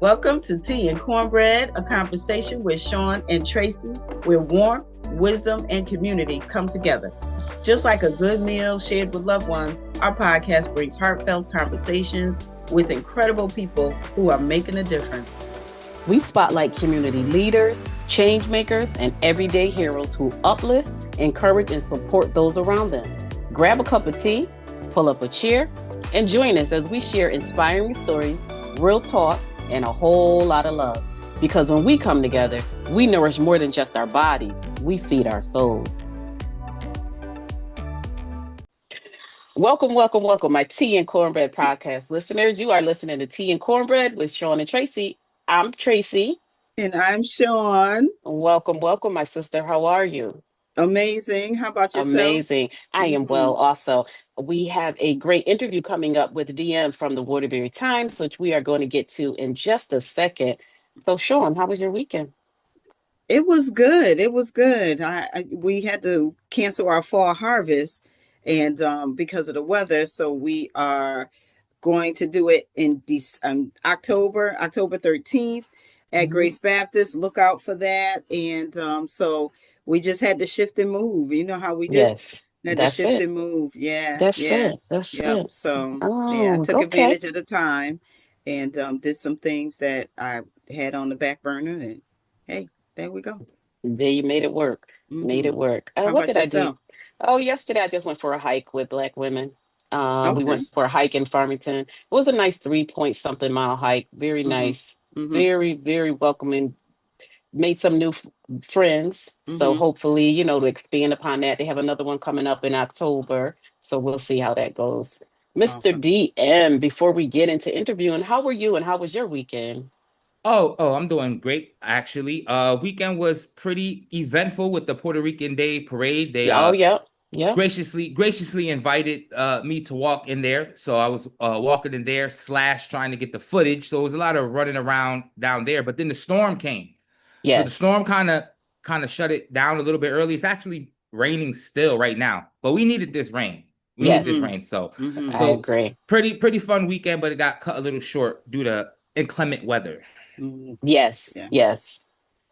Welcome to Tea and Cornbread, a conversation with Shawne and Tracy, where warmth, wisdom, and community come together. Just like a good meal shared with loved ones, our podcast brings heartfelt conversations with incredible people who are making a difference. We spotlight community leaders, change makers, and everyday heroes who uplift, encourage, and support those around them. Grab a cup of tea, pull up a chair, and join us as we share inspiring stories, real talk, and a whole lot of love. Because when we come together, we nourish more than just our bodies, we feed our souls. Welcome, my Tea and Cornbread podcast listeners. You are listening to Tea and Cornbread with Shawne and Tracy. I'm Tracy. And I'm Shawne. Welcome, my sister. How are you? Amazing. How about yourself? Amazing. I am well also. We have a great interview coming up with DM from the Waterbury Times, which we are going to get to in just a second. So, Shawne, how was your weekend? It was good. It was good. We had to cancel our fall harvest and because of the weather, so we are going to do it in October 13th at Grace Baptist. Look out for that. And so we just had to shift and move. You know how we do? Yes. Had to shift and move. Yeah. That's yeah. it. That's Yep. it. So Oh, I took okay. advantage of the time and did some things that I had on the back burner. And hey, there we go. There you made it work. Made it work. How What about did I do? yourself? Oh, yesterday I just went for a hike with Black women. We Okay. went for a hike in Farmington. It was a nice 3 point something mile hike. Very nice. Very, very welcoming. Made some new friends. So hopefully, to expand upon that. They have another one coming up in October. So we'll see how that goes. Mr. Awesome. DM, before we get into interviewing, how were you and how was your weekend? Oh, I'm doing great actually. Weekend was pretty eventful with the Puerto Rican Day Parade. They Yeah. graciously invited me to walk in there. So I was walking in there / trying to get the footage. So it was a lot of running around down there. But then the storm came. Yes. So the storm kind of shut it down a little bit early. It's actually raining still right now, but we needed this rain. Needed this rain. So I agree. Pretty fun weekend, but it got cut a little short due to inclement weather. Yes.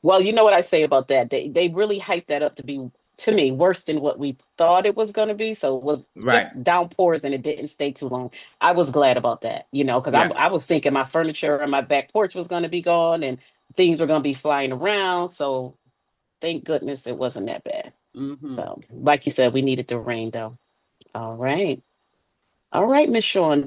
Well, you know what I say about that. They really hyped that up to be, to me, worse than what we thought it was going to be. So it was just downpours and it didn't stay too long. I was glad about that, because I was thinking my furniture on my back porch was going to be gone and things were going to be flying around. So thank goodness it wasn't that bad. So, like you said, we needed the rain though. All right, Miss Shawne,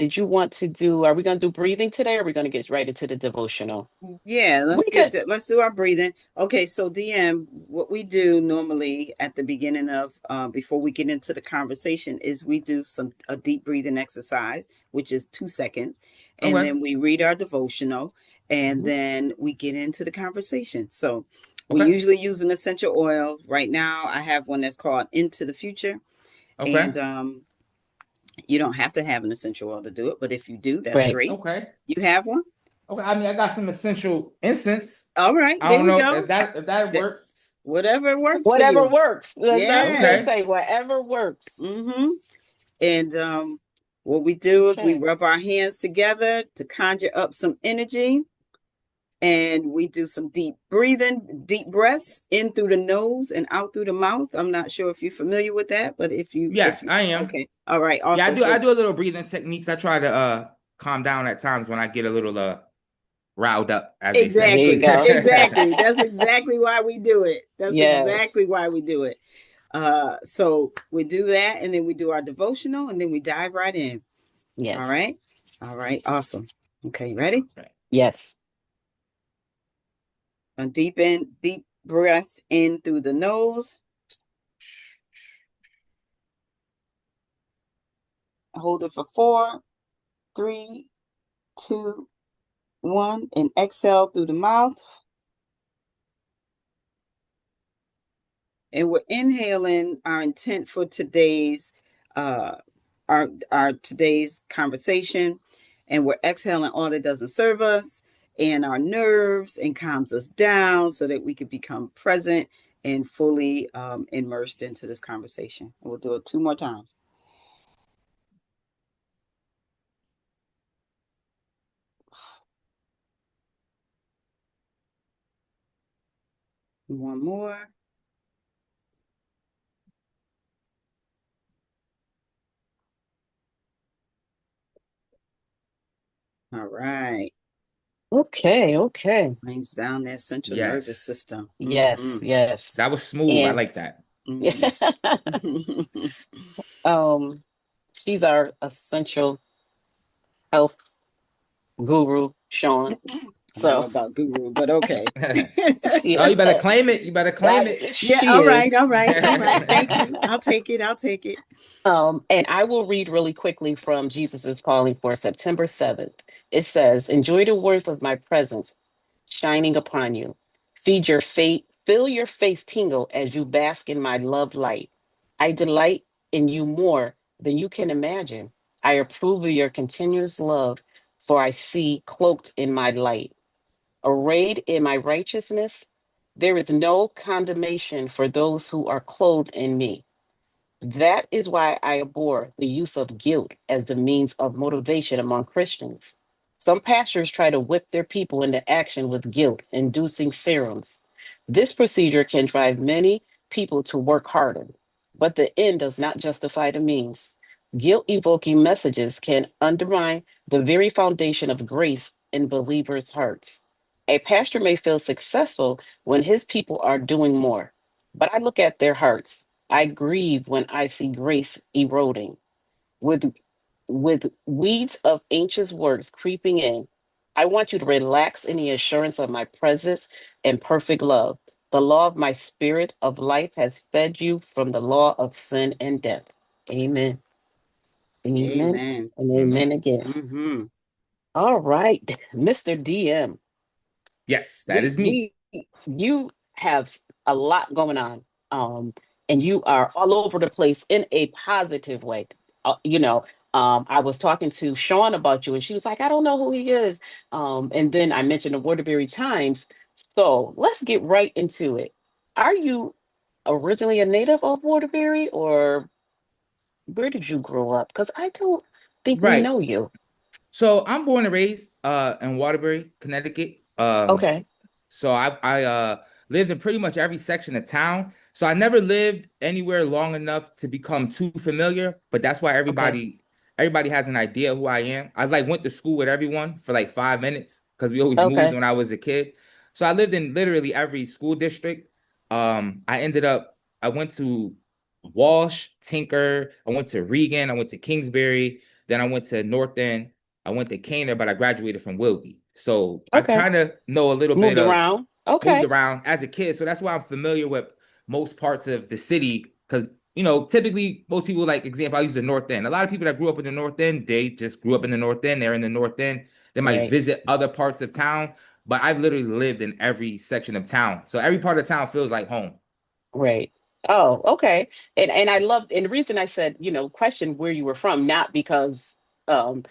are we going to do breathing today? Or are we going to get right into the devotional? Yeah, let's do our breathing. Okay, so DM, what we do normally at the beginning of before we get into the conversation is we do a deep breathing exercise, which is 2 seconds, and then we read our devotional, and then we get into the conversation. So we usually use an essential oil. Right now, I have one that's called Into the Future, and you don't have to have an essential oil to do it, but if you do, that's great. Okay. You have one? Okay. I mean, I got some essential incense. All right. I don't know if that works. Whatever works. Whatever works. Yeah. That's what I say. Whatever works. And what we do is we rub our hands together to conjure up some energy. And we do some deep breathing, deep breaths in through the nose and out through the mouth. I'm not sure if you're familiar with that, but Yes, I am. Okay. All right. Awesome. Yeah, I do a little breathing techniques. I try to calm down at times when I get a little riled up, as they say. There you go. Exactly. That's exactly why we do it. Exactly why we do it. So we do that, and then we do our devotional, and then we dive right in. Yes. All right. Awesome. Okay, ready? Yes. A deep breath in through the nose. Hold it for 4, 3, 2, 1, and exhale through the mouth. And we're inhaling our intent for today's our today's conversation, and we're exhaling all that doesn't serve us and our nerves and calms us down so that we can become present and fully immersed into this conversation. We'll do it 2 more times. One more. All right. Okay. Brings down that central nervous system. Yes. That was smooth. I And like that. she's our essential health guru, Shawne. I don't know So about guru, but okay. she Oh, you better claim it. You better claim it. Yeah, she all right, is. all right, all right. Thank you. I'll take it. I'll take it. And I will read really quickly from Jesus' Calling for September 7th. It says, enjoy the worth of my presence shining upon you. Feed your faith, feel your faith tingle as you bask in my love light. I delight in you more than you can imagine. I approve of your continuous love, for I see cloaked in my light. Arrayed in my righteousness, there is no condemnation for those who are clothed in me. That is why I abhor the use of guilt as the means of motivation among Christians. Some pastors try to whip their people into action with guilt inducing serums. This procedure can drive many people to work harder, but the end does not justify the means. Guilt evoking messages can undermine the very foundation of grace in believers' hearts. A pastor may feel successful when his people are doing more, but I look at their hearts. I grieve when I see grace eroding, with weeds of ancient works creeping in. I want you to relax in the assurance of my presence and perfect love. The law of my spirit of life has fed you from the law of sin and death. Amen. Amen. Amen. And Amen. amen again. Mm-hmm. All right, Mr. DM. Yes, that we is me. we you have a lot going on, um and you are all over the place in a positive way. You know, I was talking to Shawne about you and she was like, I don't know who he is. And then I mentioned the Waterbury Times. So let's get right into it. Are you originally a native of Waterbury, or where did you grow up? Because I don't think we Right. know you. So I'm born and raised in Waterbury, Connecticut. Okay. So I lived in pretty much every section of town. So I never lived anywhere long enough to become too familiar, but that's why Okay. everybody has an idea who I am. I like went to school with everyone for like 5 minutes because we always moved Okay. when I was a kid. So I lived in literally every school district. I went to Walsh, Tinker, I went to Regan, I went to Kingsbury, then I went to North End, I went to Caner, but I graduated from Wilby. So I Okay. kind of know a little bit Moved of around. moved Okay. around as a kid. So that's why I'm familiar with most parts of the city. Because, typically most people, like example, I use the North End. A lot of people that grew up in the North End, they just grew up in the North End. They're in the North End. They might Right. visit other parts of town, but I've literally lived in every section of town. So every part of town feels like home. Right. Oh, okay. And I love, and the reason I said, question where you were from, not because um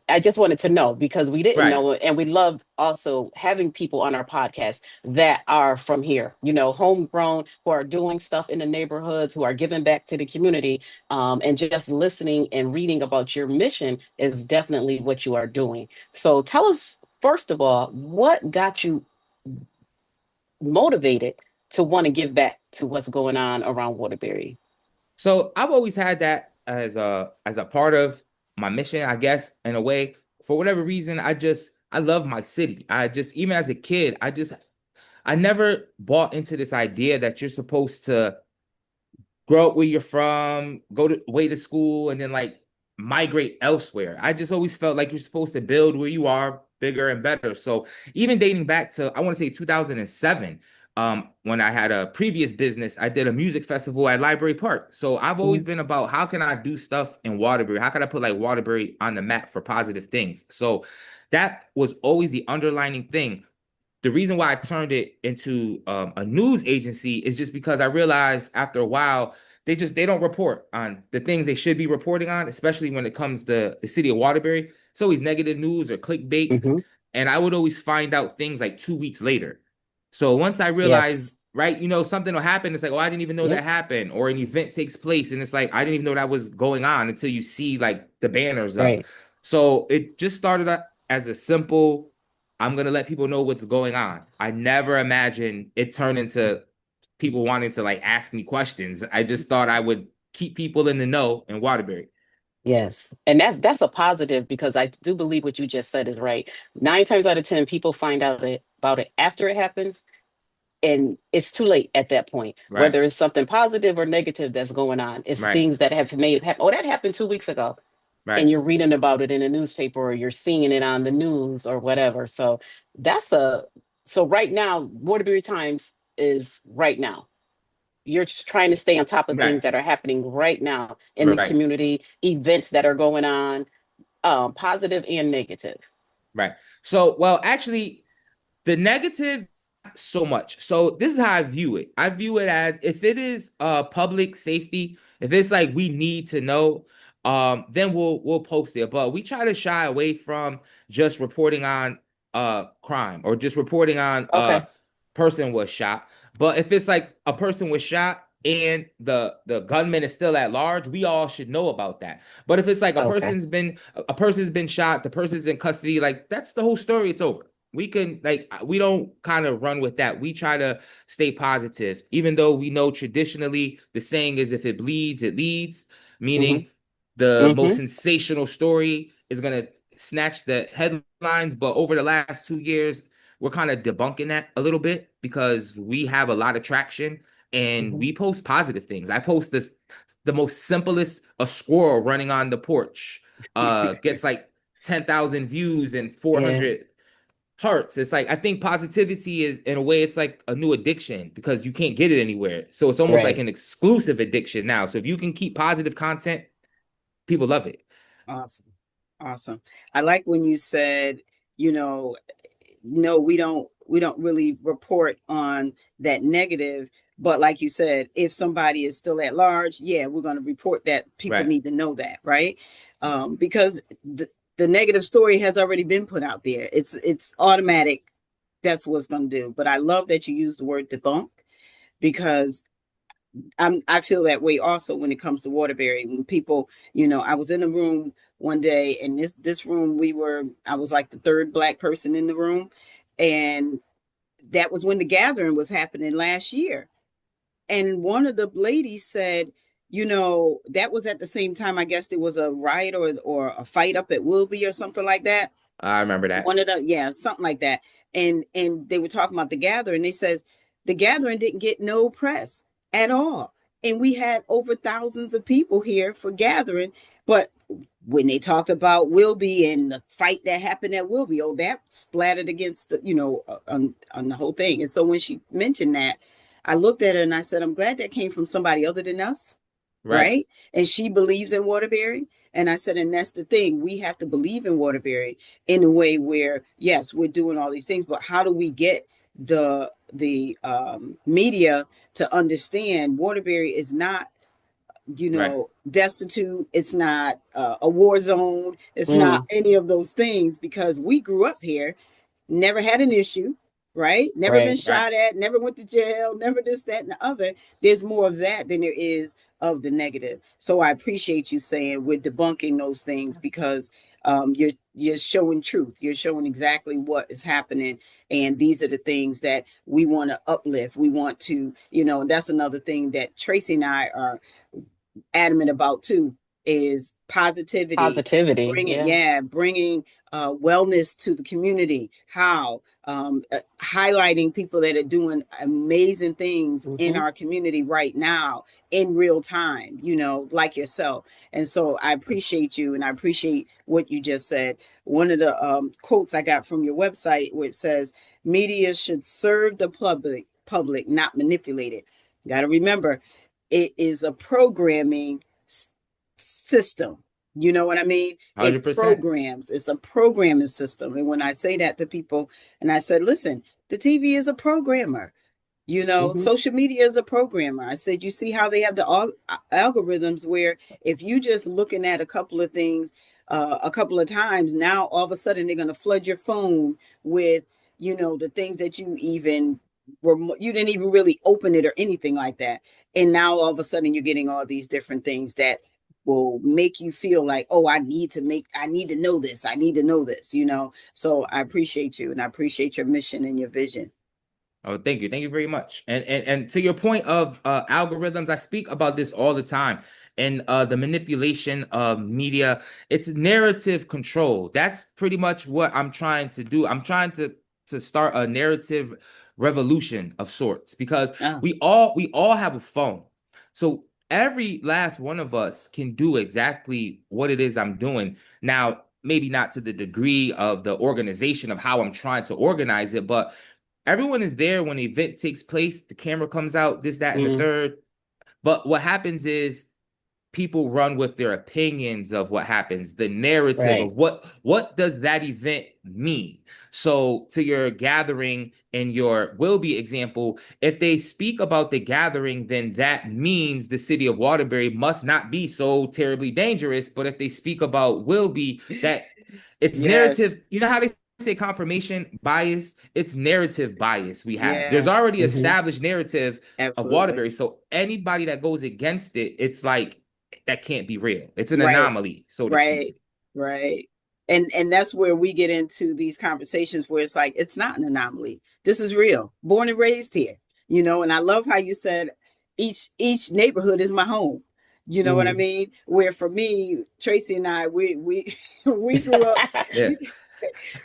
I just wanted to know because we didn't Right. know, and we loved also having people on our podcast that are from here, homegrown, who are doing stuff in the neighborhoods, who are giving back to the community, and just listening and reading about your mission is definitely what you are doing. So tell us, first of all, what got you motivated to want to give back to what's going on around Waterbury? So I've always had that as a part of my mission, I guess, in a way. For whatever reason, I love my city. I just even as a kid, I never bought into this idea that you're supposed to grow up where you're from, go to way to school, and then like migrate elsewhere. I just always felt like you're supposed to build where you are bigger and better. So even dating back to I want to say 2007, when I had a previous business, I did a music festival at Library Park. So I've always Mhm. been about how can I do stuff in Waterbury? How can I put like Waterbury on the map for positive things? So that was always the underlining thing. The reason why I turned it into a news agency is just because I realized after a while they don't report on the things they should be reporting on, especially when it comes to the city of Waterbury. It's always negative news or clickbait, Mhm. and I would always find out things like 2 weeks later. So once I realized, Yes. right, something will happen. It's like, oh, I didn't even know that Yep. happened, or an event takes place, and it's like I didn't even know that was going on until you see like the banners up. Right. So it just started up as a simple I'm going to let people know what's going on. I never imagined it turned into people wanting to like ask me questions. I just thought I would keep people in the know in Waterbury. Yes. And that's a positive, because I do believe what you just said is right. 9 times out of 10, people find out about it after it happens, and it's too late at that point. Right. Whether it's something positive or negative that's going on, it's Right. things that have made happen. Oh, that happened 2 weeks ago. Right. And you're reading about it in a newspaper, or you're seeing it on the news or whatever. So so right now, Waterbury Times is right now. You're just trying to stay on top of Right. things that are happening right now in the Right. community, events that are going on, positive and negative. Right. So, well, actually, the negative, so much. So this is how I view it. I view it as, if it is public safety, if it's like we need to know, then we'll post it. But we try to shy away from just reporting on crime, or just reporting on Okay. person was shot. But if it's like a person was shot and the gunman is still at large, we all should know about that. But if it's like a person's been shot, the person's in custody, like that's the whole story. It's over. We can, like, we don't kind of run with that. We try to stay positive, even though we know traditionally the saying is, if it bleeds, it leads, meaning the most sensational story is going to snatch the headlines. But over the last 2 years, we're kind of debunking that a little bit, because we have a lot of traction and we post positive things. I post the most simplest, a squirrel running on the porch gets like 10,000 views and 400 hearts. It's like, I think positivity is, in a way, it's like a new addiction, because you can't get it anywhere. So it's almost like an exclusive addiction now. So if you can keep positive content, people love it. Awesome. I like when you said, no, we don't really report on that negative. But like you said, if somebody is still at large, yeah, we're going to report that. People need to know that, right? Because the negative story has already been put out there. It's automatic. That's what's going to do. But I love that you use the word debunk, because I feel that way also when it comes to Waterbury. When people, I was in a room one day, and this room, I was like the third Black person in the room, and that was when the gathering was happening last year. And one of the ladies said, that was at the same time, I guess there was a riot or a fight up at Wilby or something like that. I remember that. Something like that. And they were talking about the gathering. They says the gathering didn't get no press at all. And we had over thousands of people here for gathering. But when they talked about Wilby and the fight that happened at Wilby, that splattered against on the whole thing. And so when she mentioned that, I looked at her and I said, I'm glad that came from somebody other than us. Right. And she believes in Waterbury. And I said, and that's the thing. We have to believe in Waterbury in a way where, yes, we're doing all these things, but how do we get the media to understand Waterbury is not, destitute. It's not a war zone. It's not any of those things, because we grew up here, never had an issue, right? Never been shot at, never went to jail, never this, that, and the other. There's more of that than there is of the negative. So I appreciate you saying we're debunking those things, because you're showing truth. You're showing exactly what is happening. And these are the things that we want to uplift. We want to, and that's another thing that Tracy and I are adamant about too, is positivity. Bringing wellness to the community. How highlighting people that are doing amazing things in our community right now in real time, like yourself. And so I appreciate you, and I appreciate what you just said. One of the quotes I got from your website, where it says, media should serve the public, not manipulate it. Got to remember, it is a programming system. You know what I mean? 100%. It's a programming system. And when I say that to people, and I said, listen, the TV is a programmer. Social media is a programmer. I said, you see how they have the algorithms where if you just looking at a couple of things a couple of times, now all of a sudden they're going to flood your phone with, the things that you didn't even really open it or anything like that. And now all of a sudden you're getting all these different things that will make you feel like, oh, I need to know this. I need to know this, So I appreciate you, and I appreciate your mission and your vision. Oh, thank you. Thank you very much. And to your point of algorithms, I speak about this all the time. And the manipulation of media, it's narrative control. That's pretty much what I'm trying to do. I'm trying to start a narrative revolution of sorts, because we all have a phone. So every last one of us can do exactly what it is I'm doing. Now, maybe not to the degree of the organization of how I'm trying to organize it, but everyone is there when the event takes place. The camera comes out, this, that, and the third. But what happens is people run with their opinions of what happens, the narrative of what does that event mean. So to your gathering and your Wilby example, if they speak about the gathering, then that means the city of Waterbury must not be so terribly dangerous. But if they speak about Wilby, that it's narrative. You know how they say confirmation bias? It's narrative bias we have. There's already established narrative of Waterbury. So anybody that goes against it, it's like, that can't be real. It's an anomaly, so to speak. Right. And that's where we get into these conversations where it's like, it's not an anomaly. This is real. Born and raised here, and I love how you said each neighborhood is my home. You know what I mean? Where for me, Tracy and I, we grew up.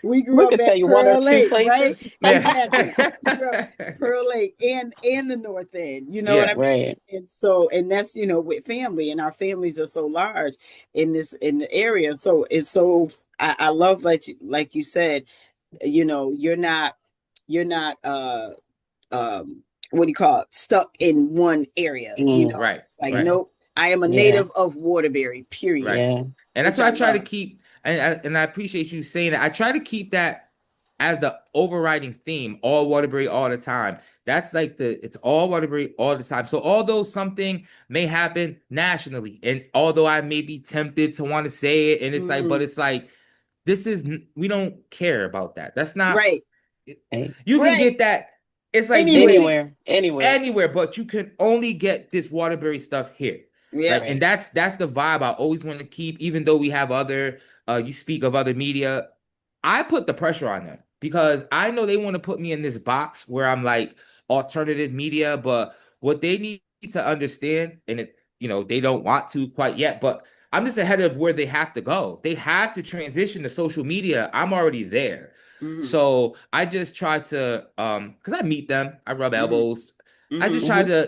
We grew up at Pearl Lake, right? Exactly. Pearl Lake and the North End, you know what I mean? And that's, with family, and our families are so large in the area. So it's so, I love, like you said, you're not what do you call it, stuck in one area, It's like, nope, I am a native of Waterbury, period. And that's why I try to keep, and I appreciate you saying that. I try to keep that as the overriding theme, all Waterbury all the time. That's like it's all Waterbury all the time. So although something may happen nationally, and although I may be tempted to want to say it, and it's like, but it's like, we don't care about that. That's not right. You can get that. It's like anywhere, but you can only get this Waterbury stuff here. And that's the vibe I always want to keep, even though we have other, you speak of other media. I put the pressure on them because I know they want to put me in this box where I'm like alternative media, but what they need to understand, and they don't want to quite yet, but I'm just ahead of where they have to go. They have to transition to social media. I'm already there. So I just try to, because I meet them, I rub elbows. I just try to,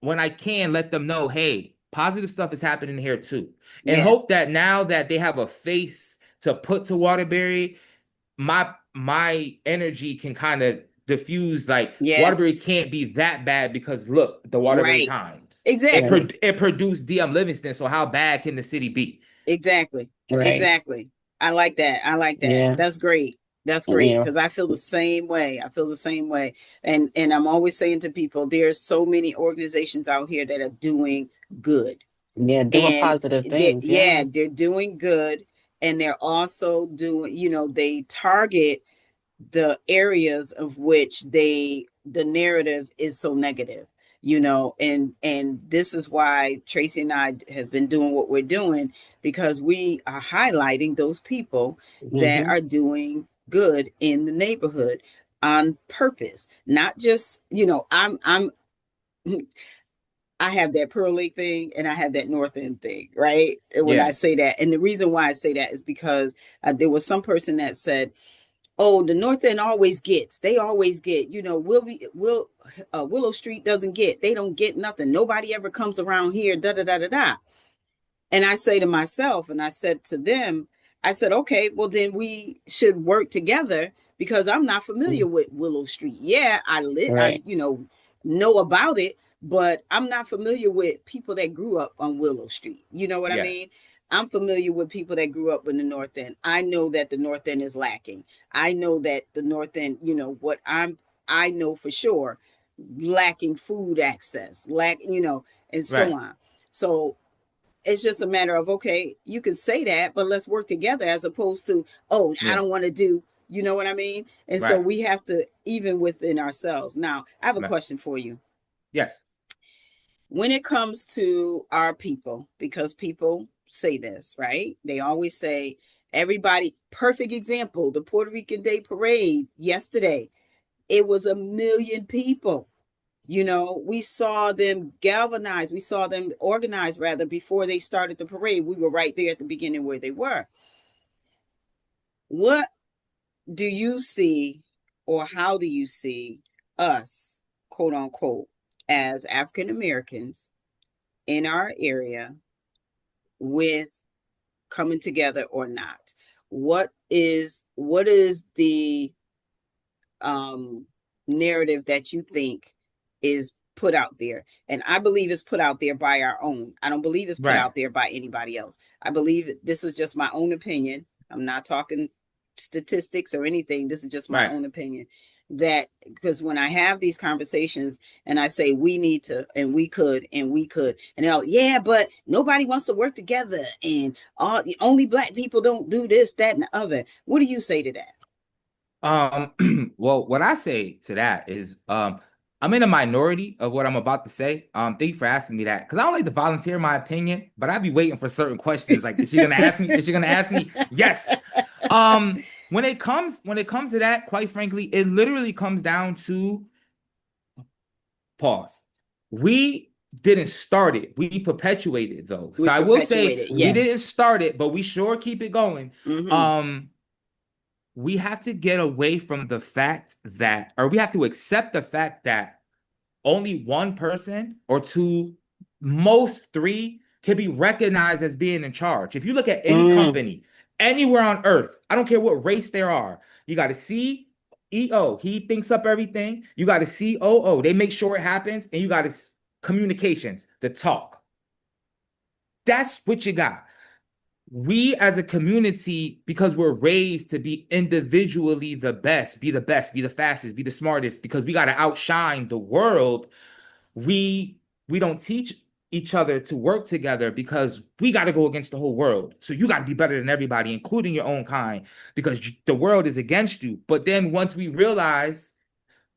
when I can, let them know, hey, positive stuff is happening here too. And hope that now that they have a face to put to Waterbury, my energy can kind of diffuse, like Waterbury can't be that bad because look, the Waterbury Times. Exactly. It produced DM Livingston, so how bad can the city be? Exactly. Exactly. I like that. Yeah. That's great. That's great, because I feel the same way. And I'm always saying to people, there's so many organizations out here that are doing good. Doing positive things. They're doing good. And they're also doing, they target the areas of which the narrative is so negative, and this is why Tracy and I have been doing what we're doing, because we are highlighting those people that are doing good in the neighborhood on purpose, not just, I have that Pearl Lake thing and I have that North End thing, right? When I say that, and the reason why I say that is because there was some person that said, oh, the North End always gets. They always get. Willow Street doesn't get. They don't get nothing. Nobody ever comes around here. Da da da da da. And I say to myself, and I said to them, I said, okay, well then we should work together, because I'm not familiar with Willow Street. Yeah, I know about it, but I'm not familiar with people that grew up on Willow Street. You know what I mean? I'm familiar with people that grew up in the North End. I know that the North End is lacking. I know that the North End, I know for sure, lacking food access, and so on. So it's just a matter of, okay, you can say that, but let's work together, as opposed to, I don't want to do, you know what I mean? And so we have to, even within ourselves. Now, I have a question for you. Yes. when it comes to our people, because people say this, right? They always say, everybody, perfect example, the Puerto Rican Day Parade yesterday, it was 1 million people. You know, we saw them galvanize, we saw them organize rather before they started the parade. We were right there at the beginning where they were. What do you see, or how do you see us, quote unquote, as African Americans in our area with coming together or not? What is the narrative that you think is put out there? And I believe it's put out there by our own. I don't believe it's put out there by anybody else. I believe this is just my own opinion. I'm not talking statistics or anything. This is just my own opinion. That because when I have these conversations and I say we need to and we could and they're all, yeah, but nobody wants to work together and only black people don't do this, that, and the other. What do you say to that? Well, what I say to that is, I'm in a minority of what I'm about to say. Thank you for asking me that, because I don't like to volunteer my opinion, but I'd be waiting for certain questions. Like, is she gonna ask me? Is she gonna ask me? Yes. When it comes to that, quite frankly, it literally comes down to pause. We didn't start it. We perpetuated though. So I will say we didn't start it, but we sure keep it going. We have to get away from the fact that, or we have to accept the fact that only one person or two, most three, can be recognized as being in charge. If you look at any company, anywhere on earth, I don't care what race there are, you got a CEO, he thinks up everything. You got a COO, they make sure it happens, and you got communications, the talk. That's what you got. We as a community, because we're raised to be individually the best, be the fastest, be the smartest, because we got to outshine the world. We don't teach each other to work together because we got to go against the whole world. So you got to be better than everybody, including your own kind, because the world is against you. But then once we realize,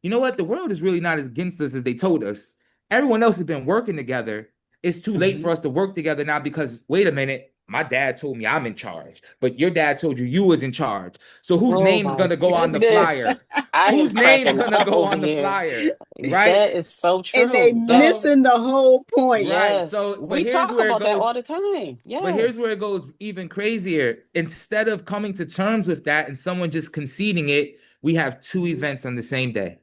you know what, the world is really not as against us as they told us. Everyone else has been working together. It's too late for us to work together now because, wait a minute, my dad told me I'm in charge, but your dad told you was in charge. So whose name's going to go on the flyer? Whose name's going to go on the flyer? Right? That is so true. And they missing the whole point. Right. So, but we talk about that all the time. Yes. But here's where it goes even crazier. Instead of coming to terms with that and someone just conceding it, we have 2 events on the same day.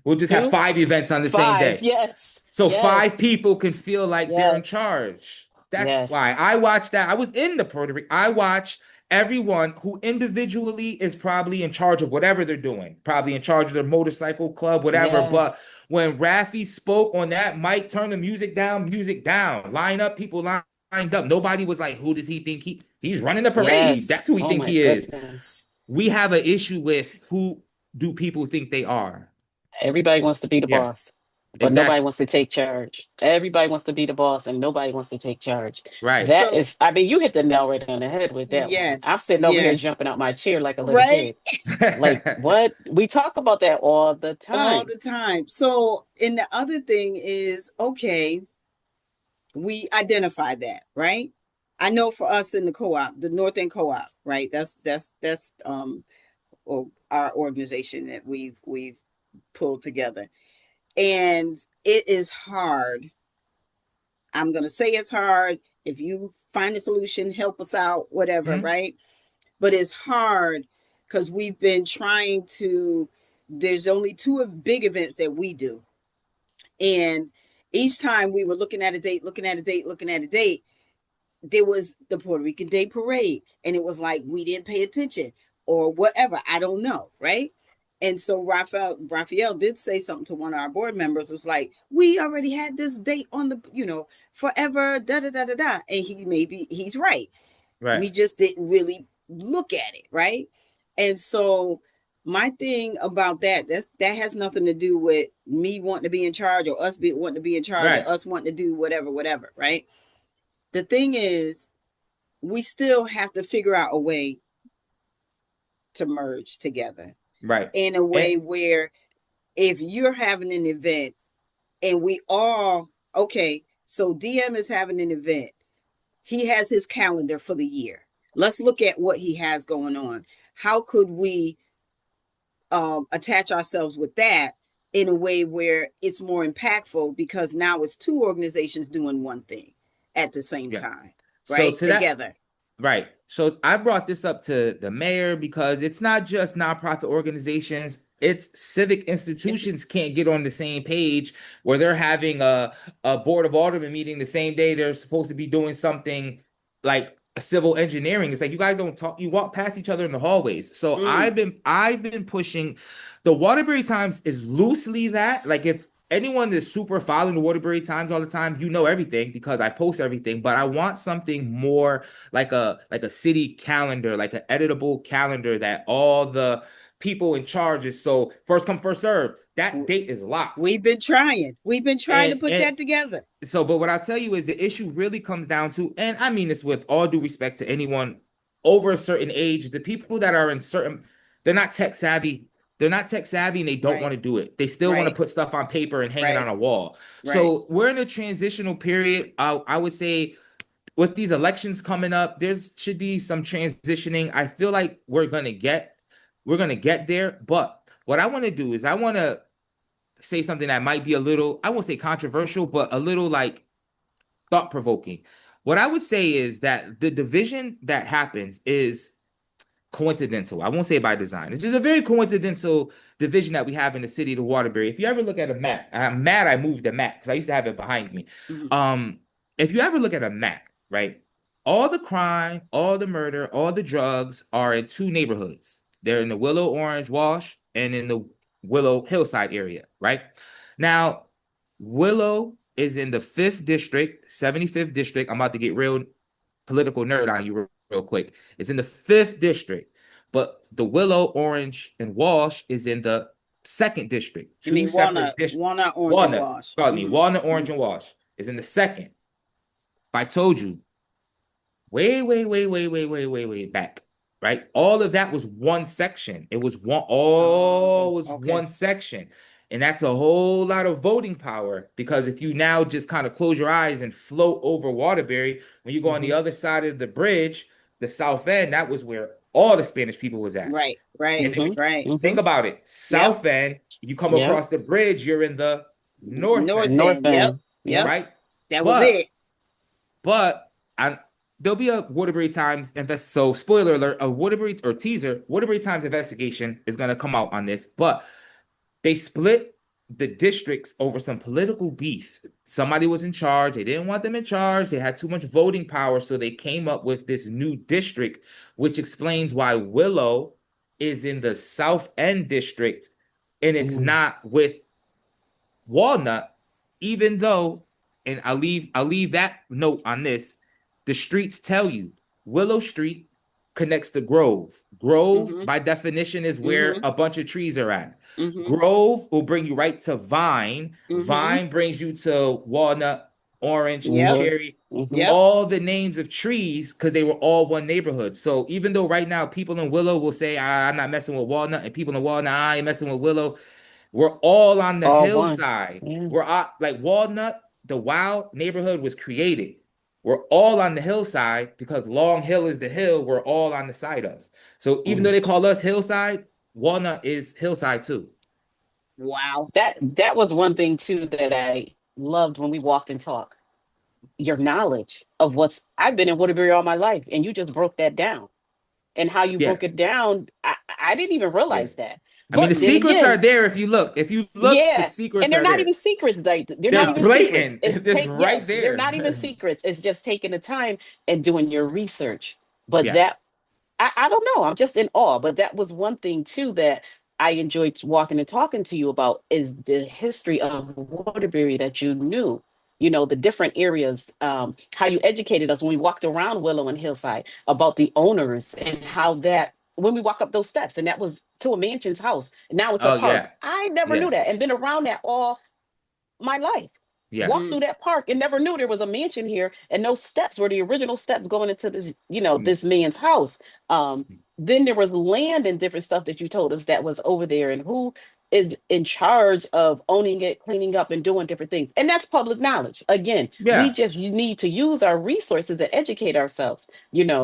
We'll just have 5 events on the same day. Yes. So 5 people can feel like they're in charge. That's why I watched that. I was in the Puerto Rico. I watched everyone who individually is probably in charge of whatever they're doing, probably in charge of their motorcycle club, whatever. But when Raffi spoke on that mic, turn the music down, line up, people lined up. Nobody was like, who does he think he's running the parade? That's who he think he is. We have an issue with who do people think they are. Everybody wants to be the boss. But nobody wants to take charge. Everybody wants to be the boss and nobody wants to take charge. Right. That is, I mean, you hit the nail right on the head with that one. I'm sitting over here jumping out my chair like a little kid. Like, what? We talk about that all the time. All the time. So, and the other thing is, okay, we identify that, right? I know for us in the co-op, the North End Co-op, right? That's our organization that we've pulled together. And it is hard. I'm going to say it's hard. If you find a solution, help us out, whatever, right? But it's hard because we've been trying to, there's only 2 big events that we do. And each time we were looking at a date, there was the Puerto Rican Day Parade. And it was like, we didn't pay attention or whatever. I don't know, right? And so Raphael did say something to one of our board members. It was like, we already had this date on the, forever, And he's right. We just didn't really look at it, right? And so my thing about that has nothing to do with me wanting to be in charge or us wanting to be in charge or us wanting to do whatever, right? The thing is, we still have to figure out a way to merge together. Right. In a way where if you're having an event and we all okay, so DM is having an event. He has his calendar for the year. Let's look at what he has going on. How could we attach ourselves with that in a way where it's more impactful, because now it's two organizations doing one thing at the same time, so right? to Together. Right. So I brought this up to the mayor because it's not just nonprofit organizations, it's civic institutions can't get on the same page where they're having a board of aldermen meeting the same day they're supposed to be doing something like civil engineering. It's like you guys don't talk, you walk past each other in the hallways. So I've been pushing. The Waterbury Times is loosely that. Like, if anyone is super following the Waterbury Times all the time, you know everything because I post everything. But I want something more like a city calendar, like an editable calendar that all the people in charge is. So first come, first serve. That date is locked. We've been trying to put that together. So, but what I'll tell you is the issue really comes down to, and I mean this with all due respect to anyone over a certain age, the people that are in certain, they're not tech savvy. They're not tech savvy and they don't want to do it. They still want to put stuff on paper and hang it on a wall. So we're in a transitional period. I would say with these elections coming up, should be some transitioning. I feel like we're gonna get there. But what I want to do is I want to say something that might be a little, I won't say controversial, but a little like thought provoking. What I would say is that the division that happens is coincidental. I won't say by design. It's just a very coincidental division that we have in the city of Waterbury. If you ever look at a map, I'm mad I moved the map because I used to have it behind me. If you ever look at a map, right, all the crime, all the murder, all the drugs are in two neighborhoods. They're in the Willow Orange Wash and in the Willow Hillside area, right? Now, Willow is in the 5th district, 75th district. I'm about to get real political nerd on you real quick. It's in the 5th district, but the Willow, Orange, and Walsh is in the 2nd district. Two separate districts. Walnut, Orange, and Walsh. Pardon me, Walnut, Orange, and Walsh is in the 2nd. If I told you, way back, right? All of that was one section. It was one section. And that's a whole lot of voting power, because if you now just kind of close your eyes and float over Waterbury, when you go on the other side of the bridge, the south end, that was where all the Spanish people was at. Right. Think about it. South end, you come across the bridge, you're in the north end. Yep. Right? That was it. But there'll be a Waterbury Times so spoiler alert, a Waterbury Times investigation is going to come out on this, but they split the districts over some political beef. Somebody was in charge. They didn't want them in charge. They had too much voting power. So they came up with this new district, which explains why Willow is in the South End district and it's not with Walnut, even though, and I'll leave that note on this. The streets tell you Willow Street connects to Grove. Grove, by definition, is where a bunch of trees are at. Grove will bring you right to Vine. Vine brings you to Walnut, Orange, Cherry. All the names of trees, because they were all one neighborhood. So even though right now people in Willow will say, I'm not messing with Walnut, and people in Walnut, I ain't messing with Willow, we're all on the hillside. We're like Walnut, the wild neighborhood was created. We're all on the hillside because Long Hill is the hill we're all on the side of. So even though they call us hillside, Walnut is hillside too. Wow. That was one thing too that I loved when we walked and talked. Your knowledge of I've been in Waterbury all my life, and you just broke that down. And how you broke it down, I didn't even realize that. I mean, the secrets are there if you look. If you look, the secrets and they're are not there. even secrets. Like they're not even blatant. Secrets. It's right there. They're not even secrets. It's just taking the time and doing your research. But that, I don't know. I'm just in awe. But that was one thing too that I enjoyed walking and talking to you about, is the history of Waterbury that you knew. You know, the different areas, how you educated us when we walked around Willow and Hillside about the owners and how that, when we walk up those steps, and that was to a mansion's house. Now it's a park. I never knew that, and been around that all my life. Walked through that park and never knew there was a mansion here, and those steps were the original steps going into this, this man's house. Then there was land and different stuff that you told us that was over there, and who is in charge of owning it, cleaning up, and doing different things. And that's public knowledge. Again, you need to use our resources and educate ourselves,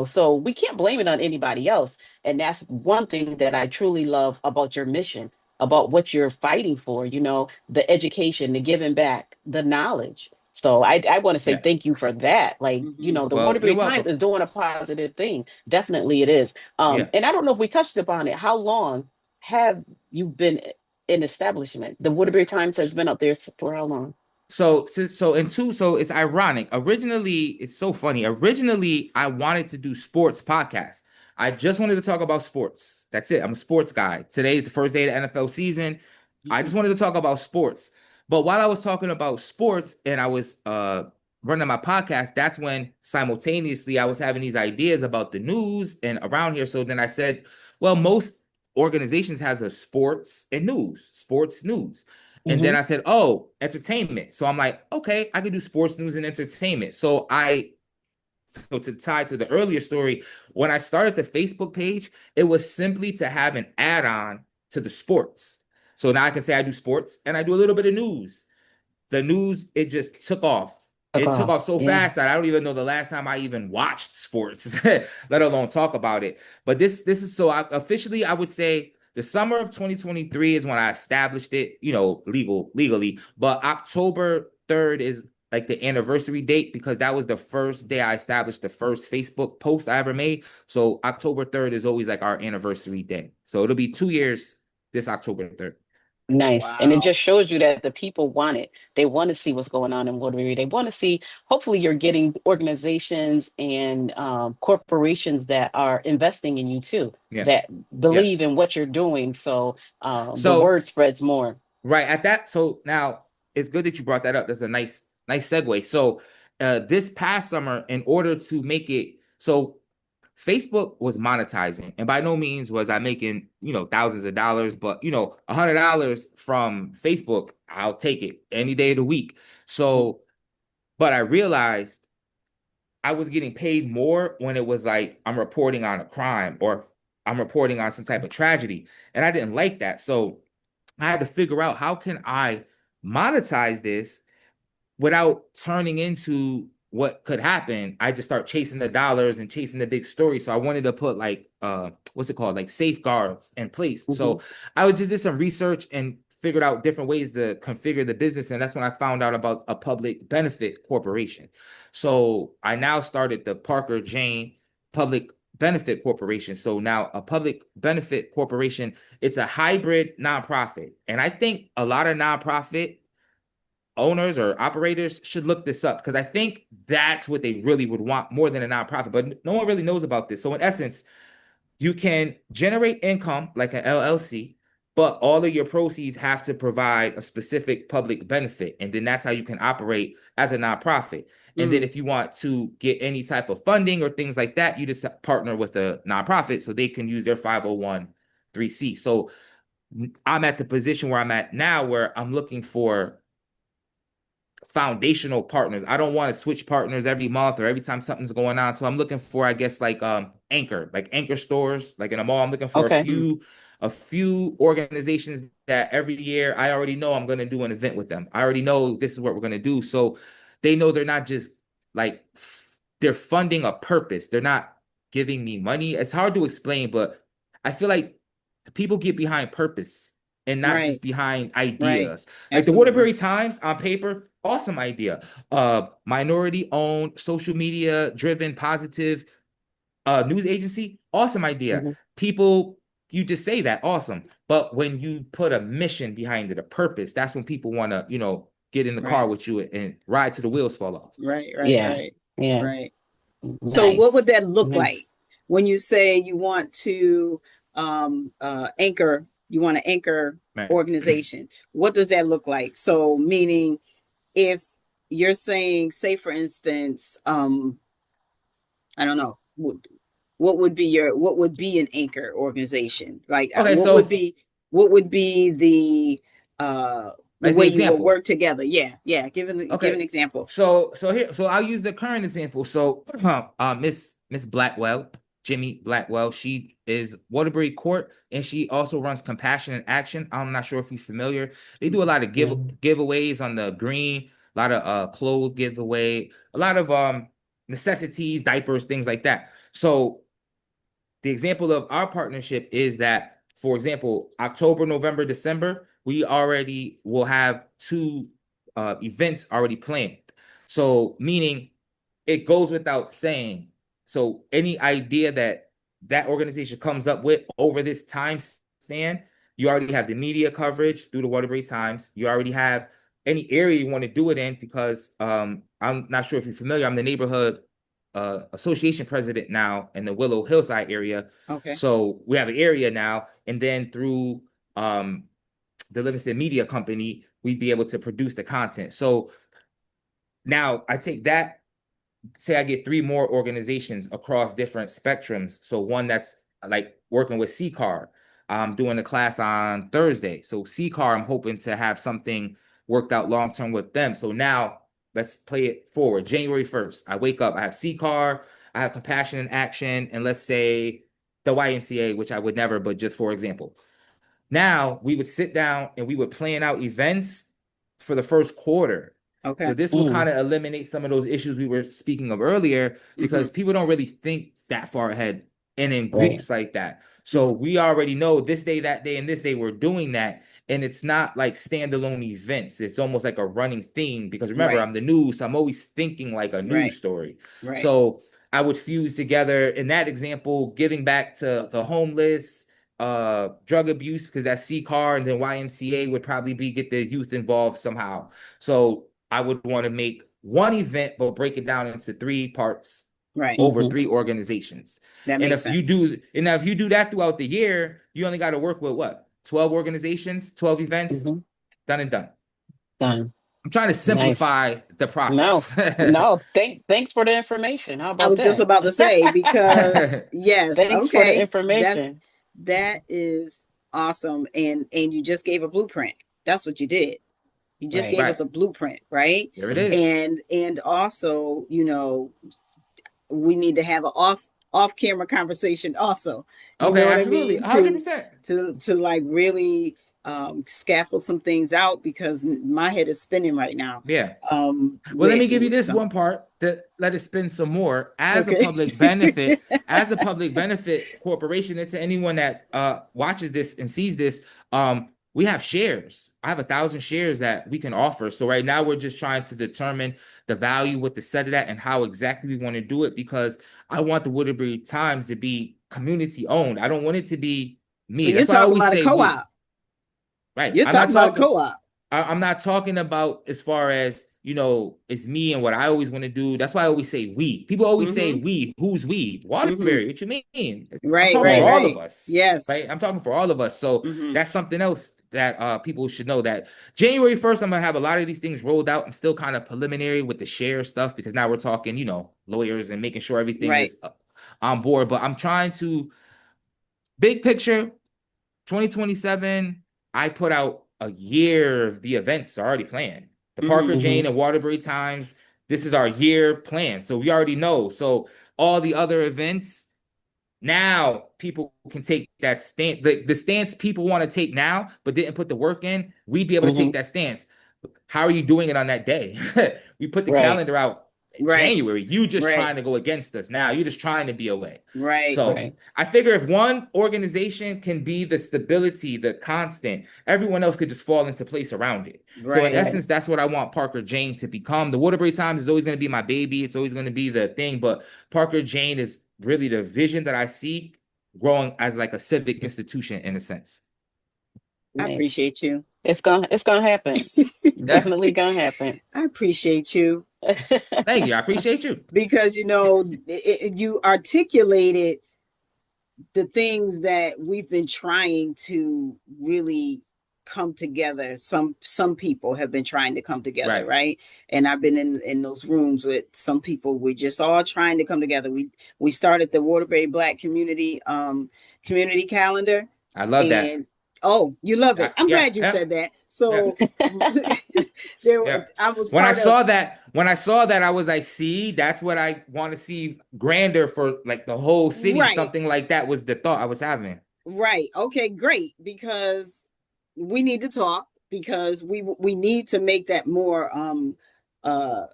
so we can't blame it on anybody else. And that's one thing that I truly love about your mission, about what you're fighting for, the education, the giving back, the knowledge. So I want to say thank you for that. Like, the Waterbury Times is doing a positive thing. Definitely it is. And I don't know if we touched upon it. How long have you been in establishment? The Waterbury Times has been up there for how long? So it's ironic. Originally, it's so funny. Originally, I wanted to do sports podcasts. I just wanted to talk about sports. That's it. I'm a sports guy. Today's the first day of the NFL season. I just wanted to talk about sports. But while I was talking about sports and I was running my podcast, that's when simultaneously I was having these ideas about the news and around here. So then I said, well, most organizations has a sports news. And then I said, oh, entertainment. So I'm like, okay, I can do sports news and entertainment. So to tie to the earlier story, when I started the Facebook page, it was simply to have an add-on to the sports. So now I can say I do sports and I do a little bit of news. The news, it just took off. It took off so fast that I don't even know the last time I even watched sports, let alone talk about it. But this is officially, I would say the summer of 2023 is when I established it, legally. But October 3rd is like the anniversary date because that was the first day I established the first Facebook post I ever made. So October 3rd is always like our anniversary day. So it'll be 2 years this October 3rd. Nice. Wow. And it just shows you that the people want it. They want to see what's going on in Waterbury. They want to see, hopefully you're getting organizations and corporations that are investing in you too, that believe in what you're doing. So the word spreads more. Right. At that. So now it's good that you brought that up. That's a nice segue. So this past summer, in order to make it, so Facebook was monetizing, and by no means was I making, thousands of dollars, but $100 from Facebook, I'll take it any day of the week. So, but I realized I was getting paid more when it was like I'm reporting on a crime or I'm reporting on some type of tragedy, and I didn't like that. So I had to figure out how can I monetize this without turning into what could happen. I just start chasing the dollars and chasing the big story. So I wanted to put like like safeguards in place. So I just did some research and figured out different ways to configure the business. And that's when I found out about a public benefit corporation. So I now started the Parker Jane Public Benefit Corporation. So now a public benefit corporation, it's a hybrid nonprofit. And I think a lot of nonprofit owners or operators should look this up because I think that's what they really would want more than a nonprofit, but no one really knows about this. So in essence, you can generate income like an LLC, but all of your proceeds have to provide a specific public benefit. And then that's how you can operate as a nonprofit. And then if you want to get any type of funding or things like that, you just partner with a nonprofit so they can use their 501(c). So I'm at the position where I'm at now where I'm looking for foundational partners. I don't want to switch partners every month or every time something's going on. So I'm looking for, I guess, like anchor stores, like in a mall. I'm looking for a few organizations that every year I already know I'm going to do an event with them. I already know this is what we're going to do. So they know they're not just like, they're funding a purpose. They're not giving me money. It's hard to explain, but I feel like people get behind purpose and not just behind ideas. Like the Waterbury Times on paper, awesome idea. Minority owned, social media driven, positive news agency, awesome idea. People, you just say that, awesome. But when you put a mission behind it, a purpose, that's when people want to, get in the car with you and ride till the wheels fall off. Right. Nice. So what would that look like when you say you want to anchor? You want to anchor organization. What does that look like? So meaning if you're saying, say for instance, I don't know, what would be an anchor organization? Like what would be the like way you will work together? Yeah. Give an example. So I'll use the current example. So Miss Blackwell, Jimmy Blackwell. She is Waterbury Court, and she also runs Compassion and Action. I'm not sure if you're familiar. They do a lot of giveaways on the green, a lot of clothes giveaway, a lot of necessities, diapers, things like that. So the example of our partnership is that, for example, October, November, December, we already will have 2 events already planned. So meaning it goes without saying. So any idea that organization comes up with over this time span, you already have the media coverage through the Waterbury Times. You already have any area you want to do it in, because I'm not sure if you're familiar. I'm the neighborhood association president now in the Willow Hillside area. Okay. So we have an area now, and then through the Livingston Media Company, we'd be able to produce the content. So now I take that, say I get 3 more organizations across different spectrums. So one that's like working with CCAR. I'm doing a class on Thursday. So CCAR, I'm hoping to have something worked out long-term with them. So now let's play it forward. January 1st, I wake up, I have CCAR, I have Compassion and Action, and let's say the YMCA, which I would never, but just for example. Now we would sit down and we would plan out events for the first quarter. Okay. So this will kind of eliminate some of those issues we were speaking of earlier, because people don't really think that far ahead and in groups like that. So we already know this day, that day, and this day we're doing that. And it's not like standalone events. It's almost like a running theme, because remember, I'm the news, so I'm always thinking like a news story. So I would fuse together, in that example, giving back to the homeless, drug abuse, because that's CCAR, and then YMCA would probably be get the youth involved somehow. So I would want to make one event, but break it down into 3 parts over 3 organizations. That makes sense. If you do that throughout the year, you only got to work with what? 12 organizations, 12 events, done and done. Done. I'm trying to simplify the process. No. Thanks for the information. How about that? I was just about to say, because yes, thanks for the information. That is awesome, and you just gave a blueprint. That's what you did. You just gave us a blueprint, right? There it is. And also, we need to have an off camera conversation also. Okay, absolutely. 100%. To like really scaffold some things out, because my head is spinning right now. Yeah. Well, let me give you this one part to let it spin some more. As a public benefit, as a public benefit corporation, and to anyone that watches this and sees this, we have shares. I have 1,000 shares that we can offer. So right now we're just trying to determine the value with the set of that and how exactly we want to do it, because I want the Waterbury Times to be community owned. I don't want it to be me. So you're talking about a co-op. Right. You're talking about a co-op. I'm not talking about as far as, it's me and what I always want to do. That's why I always say we. People always say we. Who's we? Waterbury. What you mean? I'm talking for all of us. Yes. Right. I'm talking for all of us. So that's something else that people should know, that January 1st, I'm going to have a lot of these things rolled out. I'm still kind of preliminary with the share stuff, because now we're talking, lawyers and making sure everything is on board. But I'm trying to, big picture, 2027, I put out a year of the events already planned. The Parker Jane and Waterbury Times, this is our year plan. So we already know. So all the other events, now people can take that stance. The stance people want to take now, but didn't put the work in, we'd be able to take that stance. How are you doing it on that day? We put the calendar out in January. You just trying to go against us now. You're just trying to be away. So I figure if one organization can be the stability, the constant, everyone else could just fall into place around it. So in essence, that's what I want Parker Jane to become. The Waterbury Times is always going to be my baby. It's always going to be the thing. But Parker Jane is really the vision that I see growing as like a civic institution in a sense. I appreciate you. It's gonna happen. Definitely gonna happen. I appreciate you. Thank you. I appreciate you. Because, you articulated the things that we've been trying to really come together. Some people have been trying to come together, right? And I've been in those rooms with some people. We're just all trying to come together. We started the Waterbury Black community calendar. I love that. Oh, you love it. I'm glad you said that. So I was when I saw that, I was like, see, that's what I want to see, grander for like the whole city. Right. Something like that was the thought I was having. Right. Okay, great. Because we need to talk, because we need to make that more not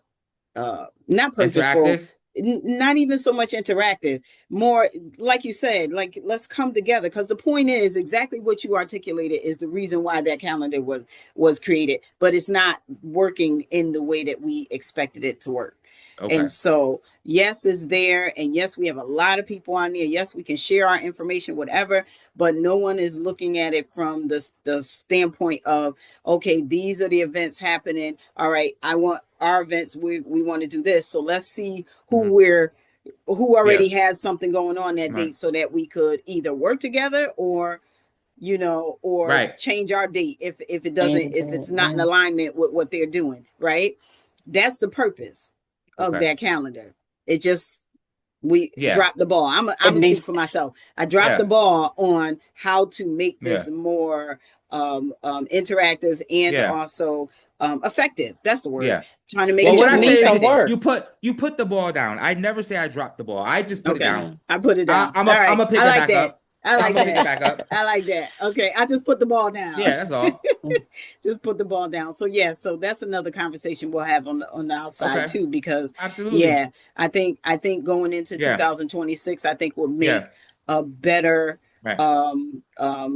purposeful. Interactive? Not even so much interactive, more like you said, like, let's come together, because the point is exactly what you articulated is the reason why that calendar was created, but it's not working in the way that we expected it to work. Okay. And so, yes, it's there. And yes, we have a lot of people on there. Yes, we can share our information, whatever, but no one is looking at it from the standpoint of, okay, these are the events happening. All right, I want our events. We want to do this. So let's see who who already has something going on that date, so that we could either work together or change our date if it doesn't, if it's not in alignment with what they're doing. Right. That's the purpose of that calendar. It just, we dropped the ball. I'm gonna speak for myself. I dropped the ball on how to make this more interactive and also effective. That's the word. Yeah. Trying to make what I say is you put the ball down. I never say I dropped the ball. I just put it down. I put it down. I'm gonna pick it back up. I like that. Pick it back up. I like that. Okay, I just put the ball down. Yeah, that's all. Just put the ball down. So so that's another conversation we'll have on the outside too, because absolutely, I think going into 2026, I think we'll make a better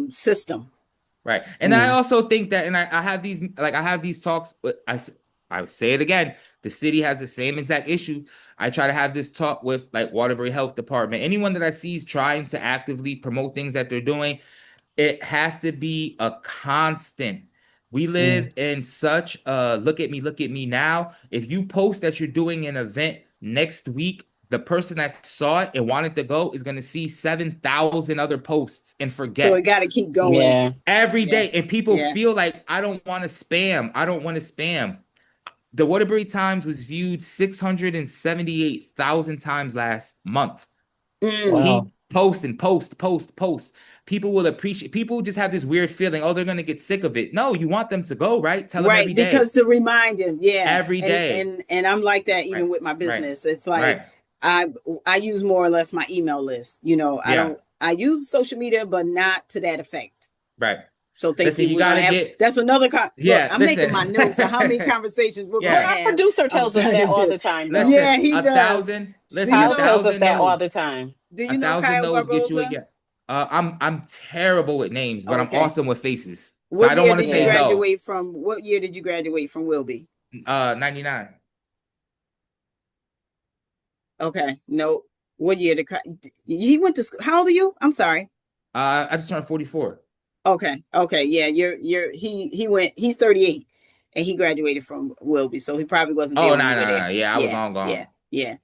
system. Right, and I also think that, and I have these talks, but I say it again. The city has the same exact issue. I try to have this talk with like Waterbury Health Department. Anyone that I see is trying to actively promote things that they're doing. It has to be a constant. We live in such a look at me now. If you post that you're doing an event next week, the person that saw it and wanted to go is going to see 7,000 other posts and forget. So it got to keep going every day. And people feel like, I don't want to spam. The Waterbury Times was viewed 678,000 times last month. Wow. Keep posting, post. People will appreciate. People just have this weird feeling, oh, they're going to get sick of it. No, you want them to go, right? Tell them every day. Because to remind them, every day. And I'm like that even with my business. It's like I use more or less my email list. I use social media, but not to that effect. Right. So you gotta get. That's another. I'm making my notes of how many conversations we're going to have. Our producer tells us that all the time. Listen, he does. Kyle tells us that all the time. Do you know Kyle Barbosa? I'm terrible with names, but I'm awesome with faces. So I don't want to say no. What year did you graduate from Wilby? 99. Okay. No. What year did he went to school? How old are you? I'm sorry. I just turned 44. Okay. Yeah, he's 38 and he graduated from Wilby, so he probably wasn't there. No. Yeah, I was long gone. Yeah.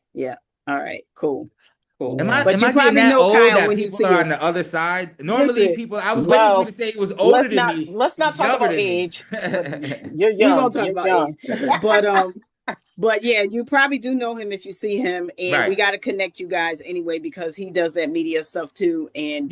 All right, cool. But you probably know Kyle when you see on the other side. Normally, people, I was waiting for you to say it was older than me. Let's not talk about age. You're young. We won't talk about age. But you probably do know him if you see him, and we got to connect you guys anyway, because he does that media stuff too, and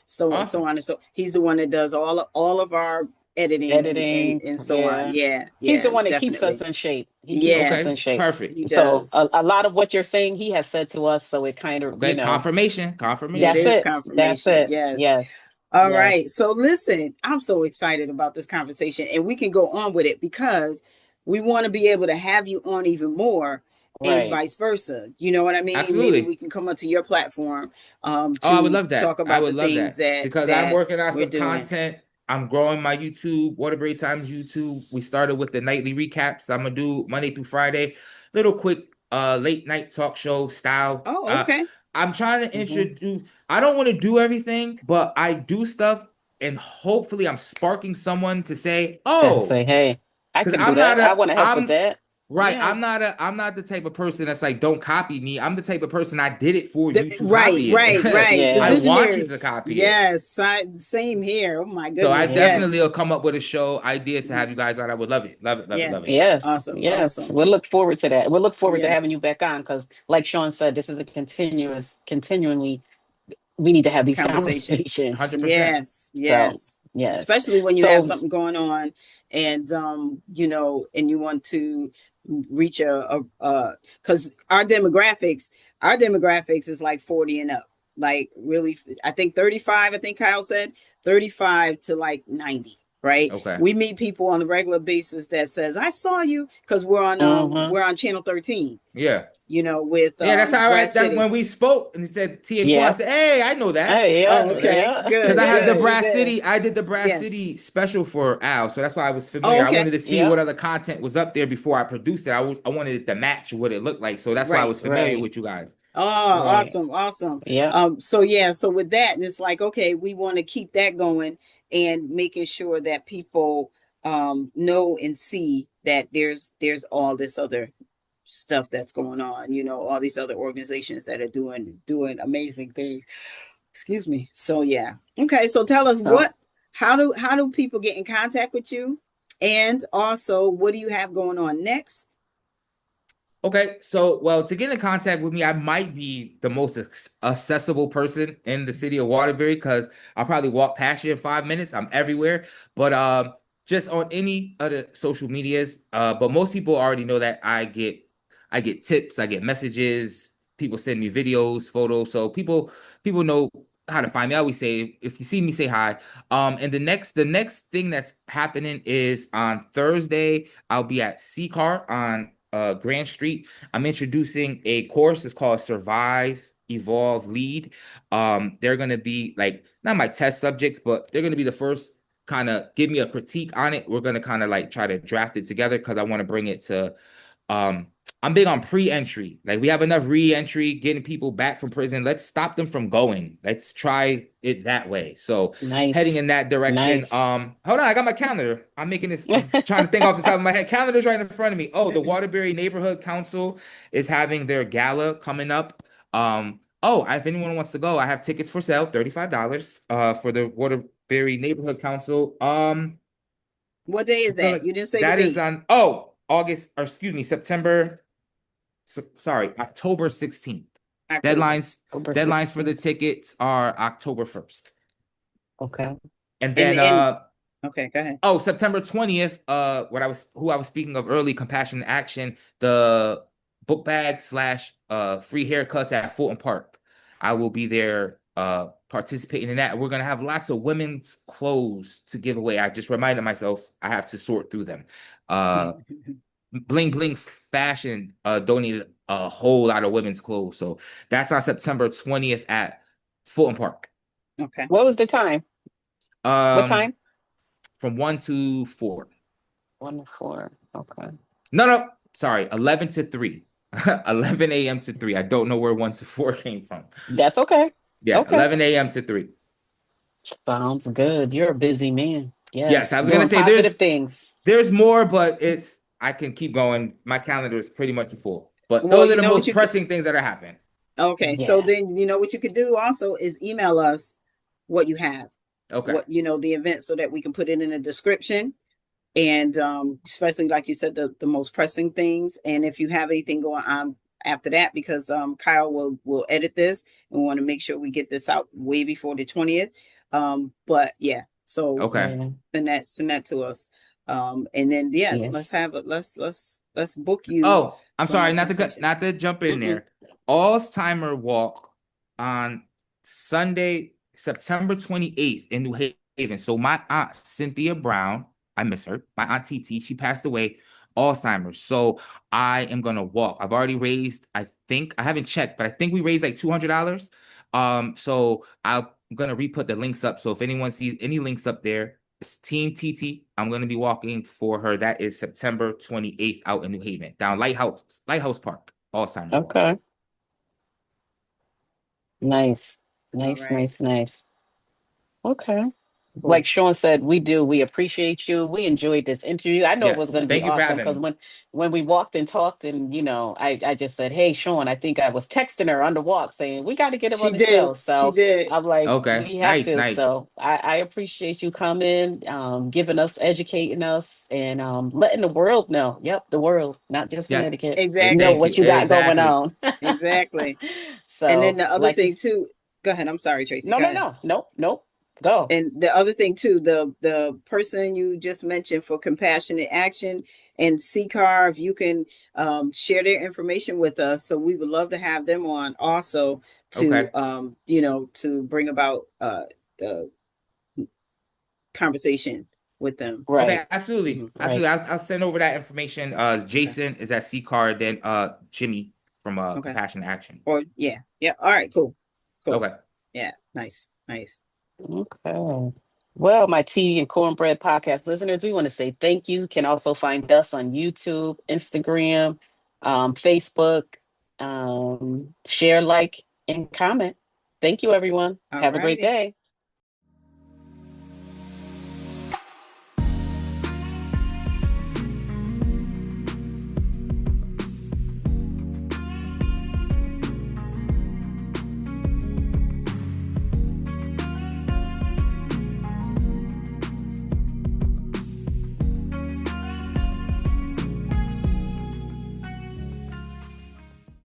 so on and so. He's the one that does all of our editing and so on. He's the one that keeps us in shape. He keeps us in shape. Perfect. So a lot of what you're saying, he has said to us, so it kind of confirmation. That's it. Confirmation. That's it. Yes. All right. So listen, I'm so excited about this conversation, and we can go on with it because we want to be able to have you on even more, and vice versa. You know what I mean? Absolutely. Maybe we can come onto your platform. I would love that. Talk about the things that because I'm working on some content. I'm growing my YouTube, Waterbury Times YouTube. We started with the nightly recaps. I'm gonna do Monday through Friday, little quick late night talk show style. Oh, okay. I'm trying to introduce. I don't want to do everything, but I do stuff, and hopefully, I'm sparking someone to say, say, hey. I can do that. I want to help with that. Right. Yeah. I'm not the type of person that's like, don't copy me. I'm the type of person I did it for you to copy it. Right. I want you to copy it. Yes. Same here. Oh my goodness. So I definitely will come up with a show idea to have you guys on. I would love it. Love it. Yes. Awesome. Yes. Awesome. We'll look forward to that. We'll look forward to having you back on, because like Shawne said, this is a continually, we need to have these conversations. 100%. Yes. Yes. Especially when you have something going on, and you know, and you want to reach because our demographics is like 40 and up. Like really, I think 35. I think Kyle said 35 to like 90. Right. Okay. We meet people on a regular basis that says, "I saw you," because we're on channel 13. Yeah. You know, with that's how Brass City. when we spoke and he said Tea and Cornbread, I said, "Hey, I know that." Hey, yeah. Oh, okay. Yeah. Good. Because I had the Brass good. City. I did the Brass City special for Al, so that's why I was familiar. Oh, okay. I wanted to see what other content was up there before I produced it. I wanted it to match what it looked like, so that's why I was familiar with you guys. Oh, awesome. Yeah. So with that, and it's like, okay, we want to keep that going and making sure that people know and see that there's all this other stuff that's going on, you know, all these other organizations that are doing amazing things. Excuse me. So yeah. Okay, so tell us how do people get in contact with you? And also, what do you have going on next? Okay, so well, to get in contact with me, I might be the most accessible person in the city of Waterbury because I'll probably walk past you in 5 minutes. I'm everywhere, but just on any other social medias. But most people already know that I get tips, I get messages, people send me videos, photos, so people know how to find me. I always say, if you see me, say hi. And the next thing that's happening is on Thursday, I'll be at CCAR on Grand Street. I'm introducing a course. It's called Survive, Evolve, Lead. They're gonna be like not my test subjects, but they're gonna be the first kind of give me a critique on it. We're gonna kind of like try to draft it together because I want to bring it to I'm big on pre-entry. Like we have enough re-entry, getting people back from prison. Let's stop them from going. Let's try it that way. So heading in that direction. Hold on, I got my calendar. I'm making this. I'm trying to think off the top of my head. Calendar's right in front of me. Oh, the Waterbury Neighborhood Council is having their gala coming up. If anyone wants to go, I have tickets for sale, $35. For the Waterbury Neighborhood Council. What day is that? You didn't say that the date. is on September. October 16th. Deadlines for the tickets are October 1st. Okay. And then okay, go ahead. Oh, September 20th, who I was speaking of early, Compassion Action, the book bag / free haircuts at Fulton Park. I will be there participating in that. We're gonna have lots of women's clothes to give away. I just reminded myself I have to sort through them. Bling Bling Fashion donated a whole lot of women's clothes. So that's on September 20th at Fulton Park. Okay. What was the time? What time? From 1 to 4. 1 to 4. Okay. No. Sorry. 11 to 3. 11 a.m. to 3. I don't know where 1 to 4 came from. That's okay. Yeah. Okay. 11 a.m. to 3. Sounds good. You're a busy man. Yes. I was going to say there's more, but I can keep going. My calendar is pretty much full. But those are the most pressing things that are happening. Okay. Yeah. So then, you know, what you could do also is email us what you have. Okay. What, you know, the event, so that we can put it in the description. And especially, like you said, the most pressing things. And if you have anything going on after that, because Kyle will edit this, and we want to make sure we get this out way before the 20th. But yeah. So okay. Send that to us. And then let's have it. Let's book you. Oh, I'm sorry, not to jump in there. Alzheimer walk on Sunday, September 28th in New Haven. So my aunt Cynthia Brown, I miss her. My aunt TT, she passed away, Alzheimer's. So I am gonna walk. I've already raised, I haven't checked, but I think we raised like $200. So I'm gonna re-put the links up. So if anyone sees any links up there, it's Team TT. I'm going to be walking for her. That is September 28th out in New Haven, down Lighthouse Park, Alzheimer's. Okay. Nice. Okay. Like Shawne said, we appreciate you. We enjoyed this interview. I know it was going to be awesome because when we walked and talked, and you know, I just said, "Hey, Shawne," I think I was texting her on the walk saying we got to get him on the show. So she did. I'm like, okay, we have to. Nice. So I appreciate you coming, educating us, and letting the world know. Yep, the world, not just Connecticut. Exactly. Know what you got going on. Exactly. So, and then the other thing too. Go ahead. I'm sorry, Tracy. No. Go. And the other thing too, the person you just mentioned for compassionate action and CCAR, if you can share their information with us, so we would love to have them on also to to bring about the conversation with them. Right. Okay, absolutely. Mm-hmm. Absolutely. I'll send over that information. Jason is at CCAR, then Jimmy from Compassion Action. Or yeah. All right, cool. Okay. Yeah, nice. Okay. Well, my Tea and Cornbread podcast listeners, we want to say thank you. You can also find us on YouTube, Instagram, Facebook. Share, like, and comment. Thank you, everyone. Have a great day.